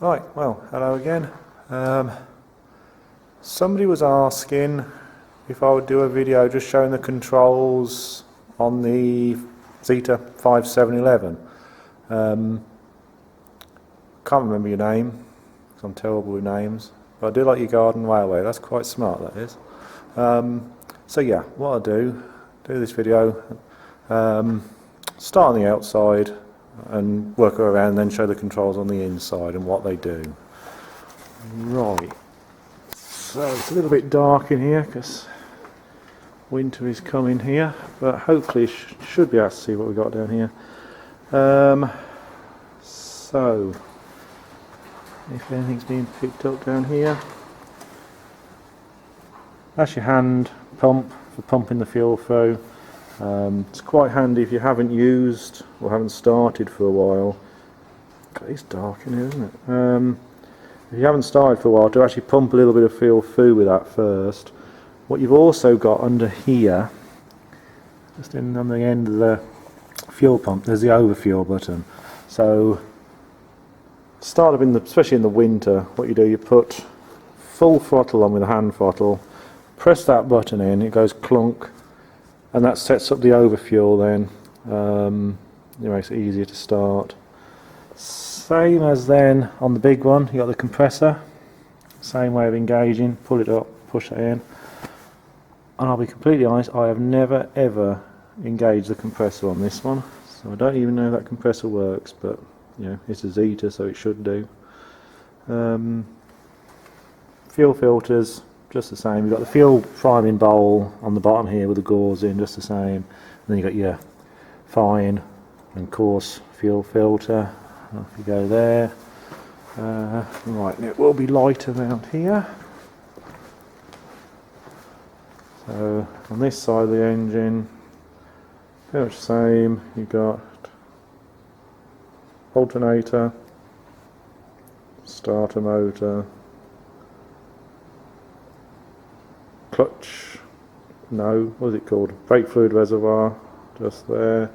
Right, well, hello again. Somebody was asking if I would do a video just showing the controls on the Zetor 5711. Can't remember your name, because I'm terrible with names, but I do like your garden railway. That's quite smart, that is. So yeah, what I'll do this video, start on the outside and work around, and then show the controls on the inside and what they do. Right, so it's a little bit dark in here because winter is coming here, but hopefully should be able to see what we've got down here. So if anything's being picked up down here, that's your hand pump for pumping the fuel through. It's quite handy if you haven't used or haven't started for a while. God, it's dark in here, isn't it? If you haven't started for a while, to actually pump a little bit of fuel through with that first. What you've also got under here, just on the end of the fuel pump, there's the overfuel button. So start up especially in the winter, what you do, you put full throttle on with a hand throttle, press that button in, it goes clunk, and that sets up the overfuel then. It makes it easier to start. Same as then on the big one, you got the compressor, same way of engaging, pull it up, push that in. And I'll be completely honest, I have never ever engaged the compressor on this one, so I don't even know if that compressor works, but you know, it's a Zetor, so it should do. Fuel filters, just the same. You've got the fuel priming bowl on the bottom here with the gauze in, just the same. And then you've got your fine and coarse fuel filter. Off you go there. Right, and it will be light around here. So on this side of the engine, pretty much the same. You've got alternator, starter motor, clutch, no, what is it called? Brake fluid reservoir, just there.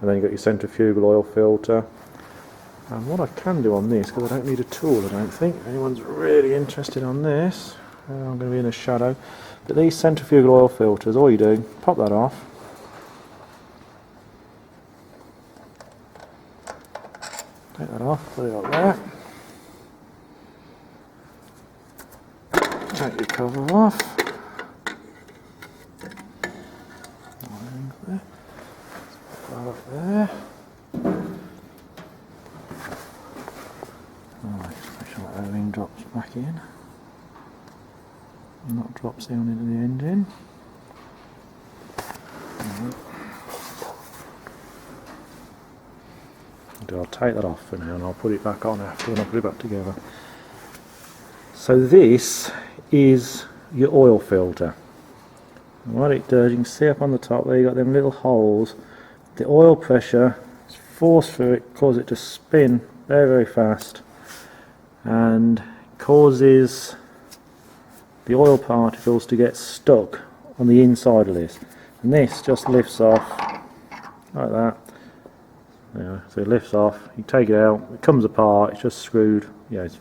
And then you've got your centrifugal oil filter. And what I can do on this, because I don't need a tool, I don't think anyone's really interested on this. I'm going to be in a shadow. But these centrifugal oil filters, all you do, pop that off. Take that off, put it up there. Take your cover off. Put that up there. Alright, make sure that O-ring drops back in. And not drops down into the engine. I'll take that off for now and I'll put it back on after when I put it back together. So this is your oil filter. And what it does, you can see up on the top there, you've got them little holes. The oil pressure is forced through it, causes it to spin very, very fast, and causes the oil particles to get stuck on the inside of this. And this just lifts off like that. Yeah, so it lifts off, you take it out, it comes apart, it's just screwed, yeah, it's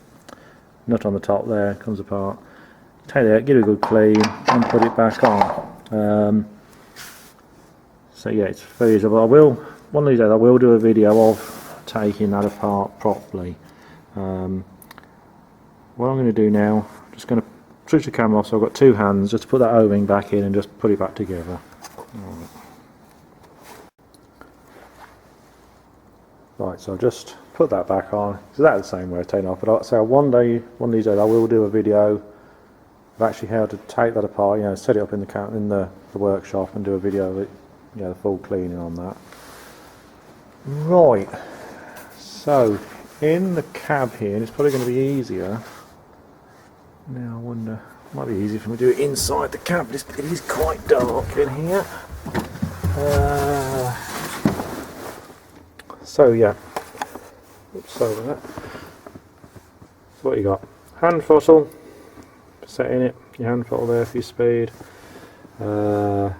nut on the top there, it comes apart. Take it out, give it a good clean, and put it back on. So yeah, it's very easy. One of these days I will do a video of taking that apart properly. What I'm going to do now, I'm just going to switch the camera off, so I've got two hands, just to put that O-ring back in and just put it back together. Right, so I'll just put that back on. So that's the same way of taking it off. But I'll say one of these days, I will do a video of actually how to take that apart. You know, set it up in the workshop and do a video of it. You know, the full cleaning on that. Right. So in the cab here, and it's probably going to be easier. Now I wonder, it might be easier for me to do it inside the cab. It is quite dark in here. So yeah, oops, sorry about that. So what you got? Hand throttle, setting it, your hand throttle there for your speed. That's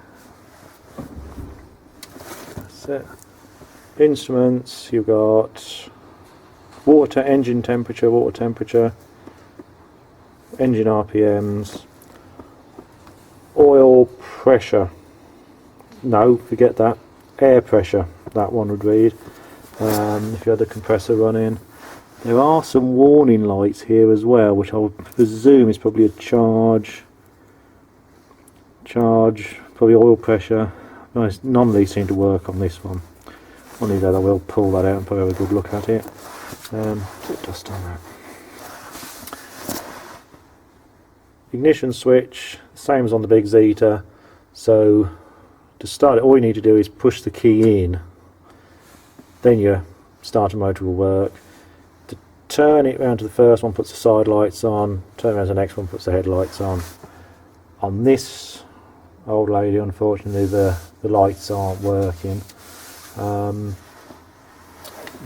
it. Instruments, you've got engine temperature, water temperature, engine RPMs, oil pressure, no, forget that, air pressure, that one would read, if you had the compressor running. There are some warning lights here as well, which I would presume is probably a charge, probably oil pressure. Nice, none of these seem to work on this one. One of these I will pull that out and probably have a good look at it. Put dust on that. Ignition switch, same as on the big Zetor. So to start it, all you need to do is push the key in, then your starter motor will work. To turn it round to the first one, puts the side lights on, turn around to the next one, puts the headlights on. On this old lady, unfortunately, the lights aren't working.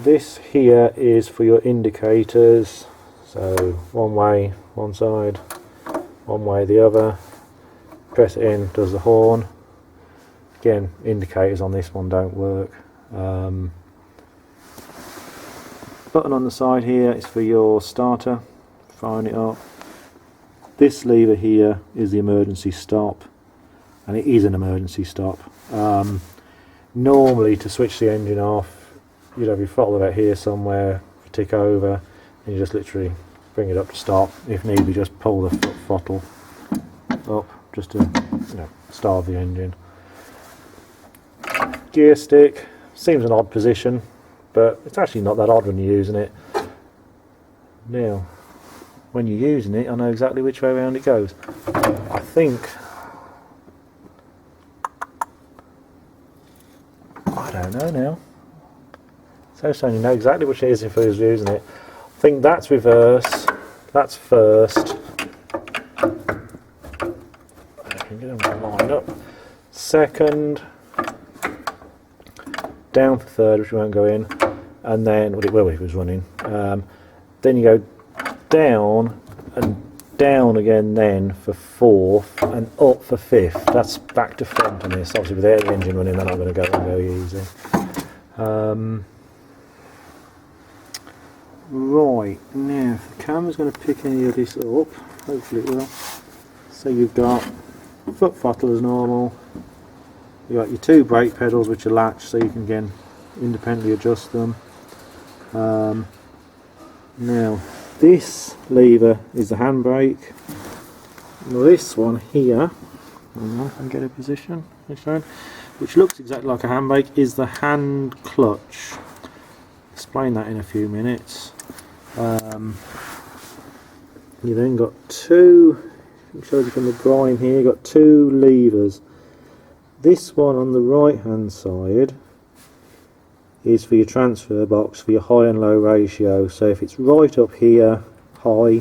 This here is for your indicators, so one way one side, one way the other. Press it in, does the horn. Again, indicators on this one don't work. Button on the side here is for your starter, firing it up. This lever here is the emergency stop, and it is an emergency stop. Normally, to switch the engine off, you'd have your throttle about here somewhere, tick over, and you just literally bring it up to stop. If need be, just pull the throttle up just to, start the engine. Gear stick seems an odd position, but it's actually not that odd when you're using it. Now, when you're using it, I know exactly which way around it goes. I think, I don't know now. So you know exactly which it is if I was using it. I think that's reverse, that's first. I can get them lined up. Second, down for third, which we won't go in, and then, well, it was running. Then you go down and down again then for fourth, and up for fifth. That's back to front on this. Obviously without the engine running, they're not going to go in very easy. Right, now if the camera's going to pick any of this up, hopefully it will. So you've got foot throttle as normal, you've got your two brake pedals which are latched so you can again independently adjust them. Now this lever is the handbrake. Now this one here, I don't know if I can get a position, which looks exactly like a handbrake, is the hand clutch. Explain that in a few minutes. You then got two, it shows you from the drawing here, you've got two levers. This one on the right hand side is for your transfer box for your high and low ratio. So if it's right up here, high,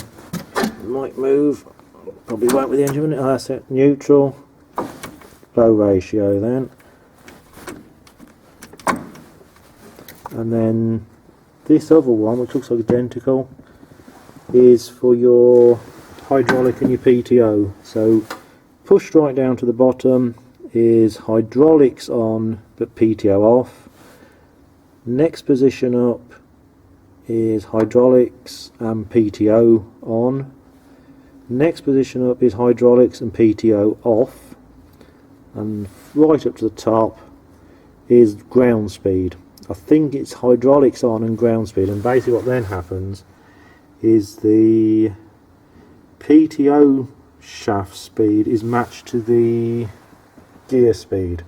it might move, probably won't with the engine, that's it, neutral, low ratio then. And then this other one, which looks like identical, is for your hydraulic and your PTO. So pushed right down to the bottom is hydraulics on but PTO off. Next position up is hydraulics and PTO on. Next position up is hydraulics and PTO off. And right up to the top is ground speed. I think it's hydraulics on and ground speed, and basically what then happens is the PTO shaft speed is matched to the gear speed.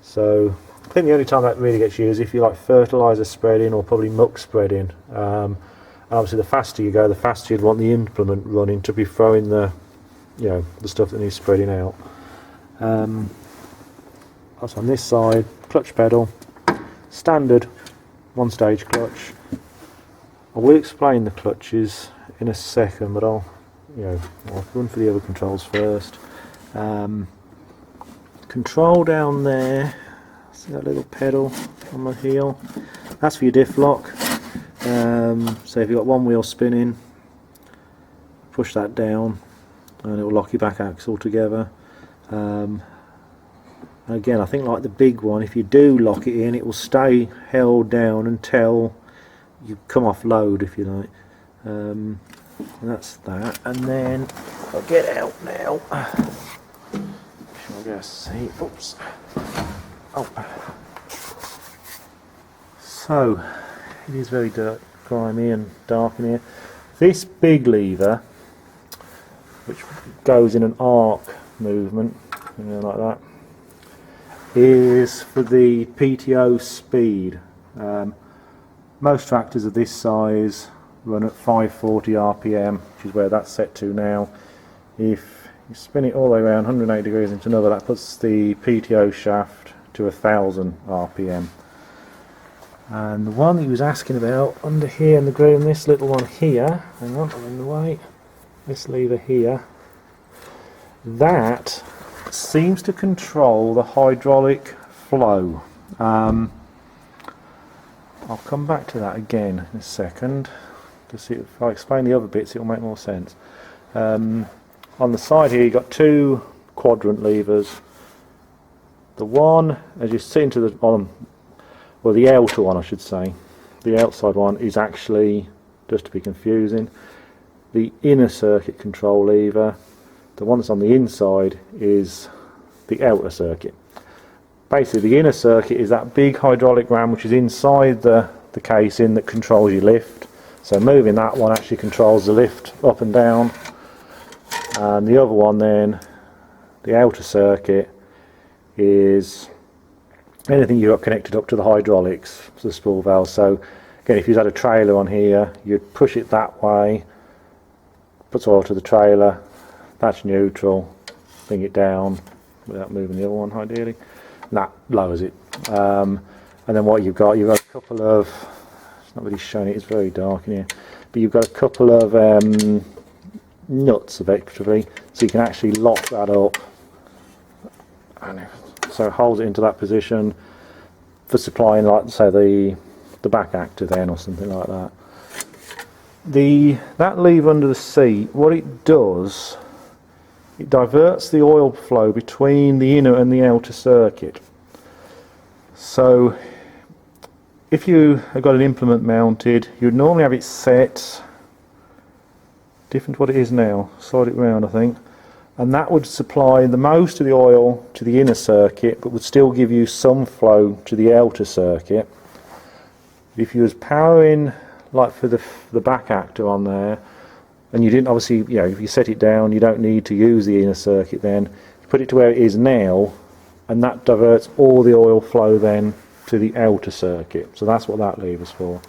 So I think the only time that really gets used is if you like fertiliser spreading or probably muck spreading. And obviously the faster you go, the faster you'd want the implement running to be throwing the, the stuff that needs spreading out. That's on this side, clutch pedal. Standard one stage clutch. I will explain the clutches in a second, but I'll run for the other controls first. Control down there, see that little pedal on the heel? That's for your diff lock. So if you've got one wheel spinning, push that down and it will lock your back axle together. Again, I think like the big one, if you do lock it in, it will stay held down until you come off load if you like. And that's that. And then I'll get out now. Shall I see? Oops. Oh. So it is very grimy and dark in here. This big lever, which goes in an arc movement, like that, is for the PTO speed. Most tractors of this size run at 540 RPM, which is where that's set to now. If you spin it all the way around 180 degrees into another, that puts the PTO shaft to 1000 RPM. And the one that he was asking about under here in the groove, this little one here, hang on, I'm in the way, this lever here, that seems to control the hydraulic flow. I'll come back to that again in a second. To see if I explain the other bits, it will make more sense. On the side here, you've got two quadrant levers. The one, as you see into the well, the outer one, I should say. The outside one is actually, just to be confusing, the inner circuit control lever. The one that's on the inside is the outer circuit. Basically, the inner circuit is that big hydraulic ram which is inside the casing that controls your lift. So moving that one actually controls the lift up and down. And the other one then, the outer circuit, is anything you've got connected up to the hydraulics, the spool valve. So again, if you had a trailer on here, you'd push it that way, puts oil to the trailer, that's neutral, bring it down without moving the other one ideally, and that lowers it. And then what you've got a couple of, it's not really showing it, it's very dark in here, but you've got a couple of nuts effectively, so you can actually lock that up, and so it holds it into that position for supplying, like say the back actor then or something like that. That lever under the seat, what it does, it diverts the oil flow between the inner and the outer circuit. So if you have got an implement mounted, you'd normally have it set different to what it is now, slide it round I think, and that would supply the most of the oil to the inner circuit but would still give you some flow to the outer circuit. If you was powering like for the back actor on there, and you didn't obviously, you know, if you set it down you don't need to use the inner circuit, then you put it to where it is now and that diverts all the oil flow then to the outer circuit. So that's what that lever's for.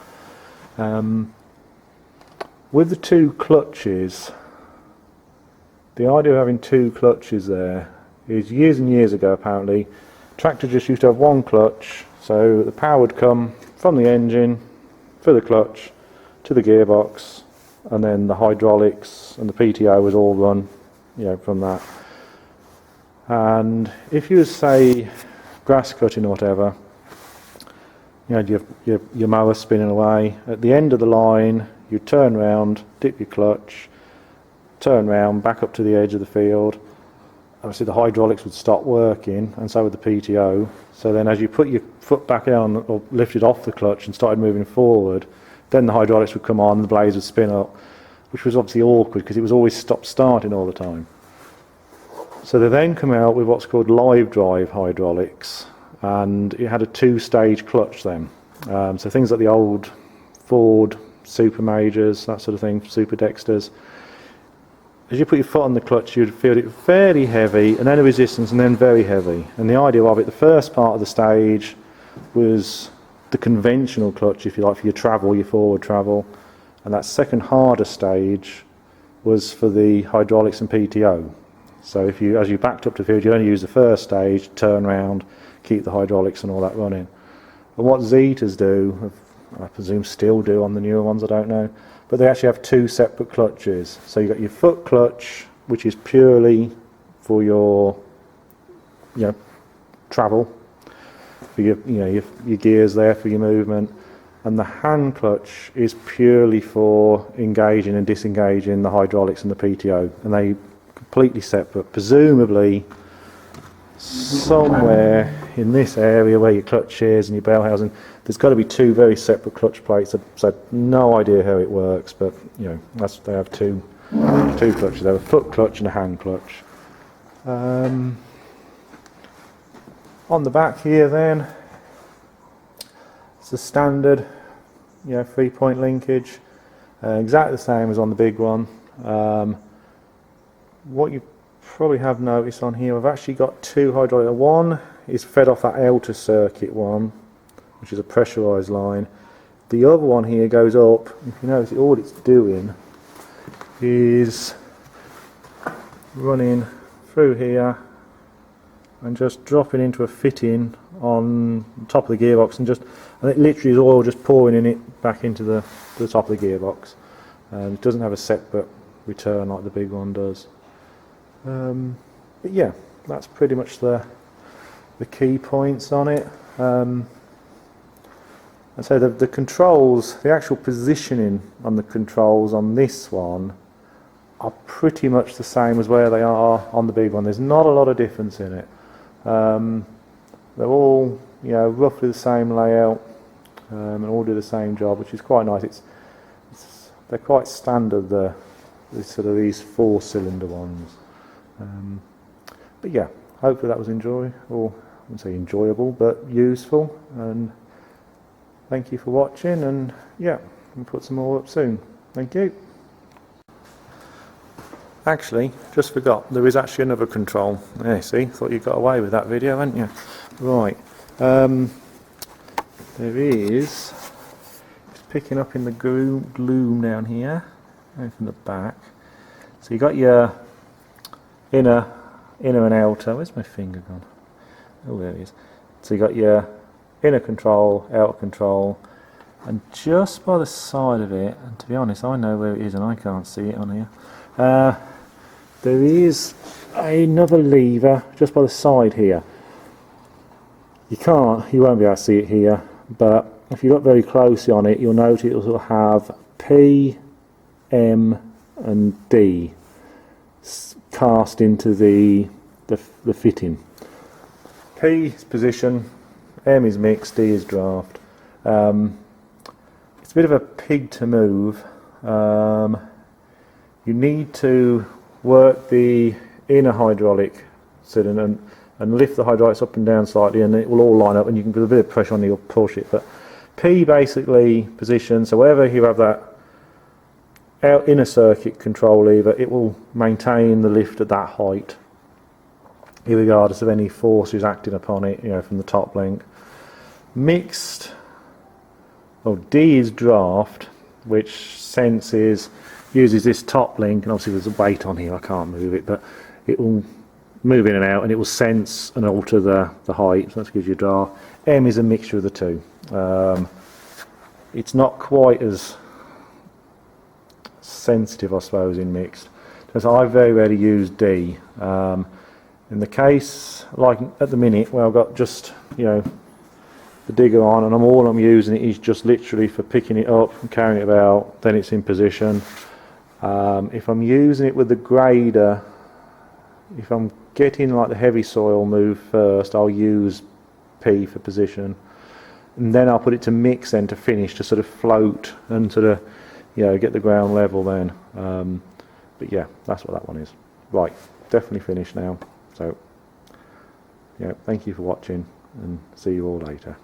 With the two clutches, the idea of having two clutches there is years and years ago apparently tractors just used to have one clutch, so the power would come from the engine for the clutch to the gearbox, and then the hydraulics and the PTO was all run, you know, from that. And if you say grass cutting or whatever, you had your mower spinning away, at the end of the line you turn round, dip your clutch, turn round, back up to the edge of the field. Obviously the hydraulics would stop working, and so would the PTO. So then as you put your foot back down or lifted off the clutch and started moving forward, then the hydraulics would come on and the blades would spin up, which was obviously awkward because it was always stop-starting all the time. So they then come out with what's called live drive hydraulics, and it had a two-stage clutch then. So things like the old Ford Super Majors, that sort of thing, Super Dexters. As you put your foot on the clutch, you'd feel it fairly heavy, and then a resistance, and then very heavy. And the idea of it, the first part of the stage was the conventional clutch, if you like, for your travel, your forward travel, and that second harder stage was for the hydraulics and PTO. So if you, as you backed up to the field, you only use the first stage, turn round, keep the hydraulics and all that running. And what Zetors do, I presume still do on the newer ones, I don't know, but they actually have two separate clutches. So you've got your foot clutch, which is purely for your, you know, travel, for your, you know, your gears there for your movement, and the hand clutch is purely for engaging and disengaging the hydraulics and the PTO, and they completely separate. Presumably somewhere in this area where your clutch is and your bell housing, there's got to be two very separate clutch plates. So no idea how it works, but you know, they have two clutches. They have a foot clutch and a hand clutch. On the back here, then, it's a standard, 3-point linkage, exactly the same as on the big one. What you probably have noticed on here, I've actually got two hydraulic. One is fed off that outer circuit one, which is a pressurised line. The other one here goes up. If you notice, all it's doing is running through here and just dropping into a fitting on top of the gearbox, and it literally is oil just pouring in it back into the top of the gearbox. It doesn't have a separate return like the big one does. But yeah, that's pretty much the key points on it. And so the controls, the actual positioning on the controls on this one are pretty much the same as where they are on the big one. There's not a lot of difference in it. They're all roughly the same layout, and all do the same job, which is quite nice. They're quite standard, these 4-cylinder ones. But yeah, hopefully that was I wouldn't say enjoyable, but useful. And thank you for watching. And yeah, we'll put some more up soon. Thank you. Actually, just forgot, there is actually another control. Yeah, see, thought you got away with that video, hadn't you? Right. There is, it's picking up in the gloom down here, and from the back. So you got your inner and outer. Where's my finger gone? Oh, there it is. So you got your inner control, outer control, and just by the side of it, and to be honest, I know where it is and I can't see it on here. There is another lever just by the side here. You won't be able to see it here, but if you look very closely on it, you'll notice it will have P, M, and D cast into the fitting. P is position, M is mix, D is draft. It's a bit of a pig to move. You need to work the inner hydraulic cylinder and lift the hydraulics up and down slightly, and it will all line up, and you can put a bit of pressure on it, you'll push it. But P basically position, so wherever you have that inner circuit control lever, it will maintain the lift at that height, regardless of any forces acting upon it, from the top link. Mixed, D is draft, which uses this top link, and obviously there's a weight on here, I can't move it, but it will move in and out, and it will sense and alter the height, so that gives you a draft. M is a mixture of the two. It's not quite as sensitive, I suppose, in mixed. So I very rarely use D. In the case, like at the minute, where I've got just, the digger on, and all I'm using it is just literally for picking it up and carrying it about, then it's in position. If I'm using it with the grader, if I'm getting like the heavy soil move first, I'll use P for position, and then I'll put it to mix then to finish, to sort of float and sort of get the ground level then. But yeah, that's what that one is. Right, definitely finished now. So thank you for watching, and see you all later.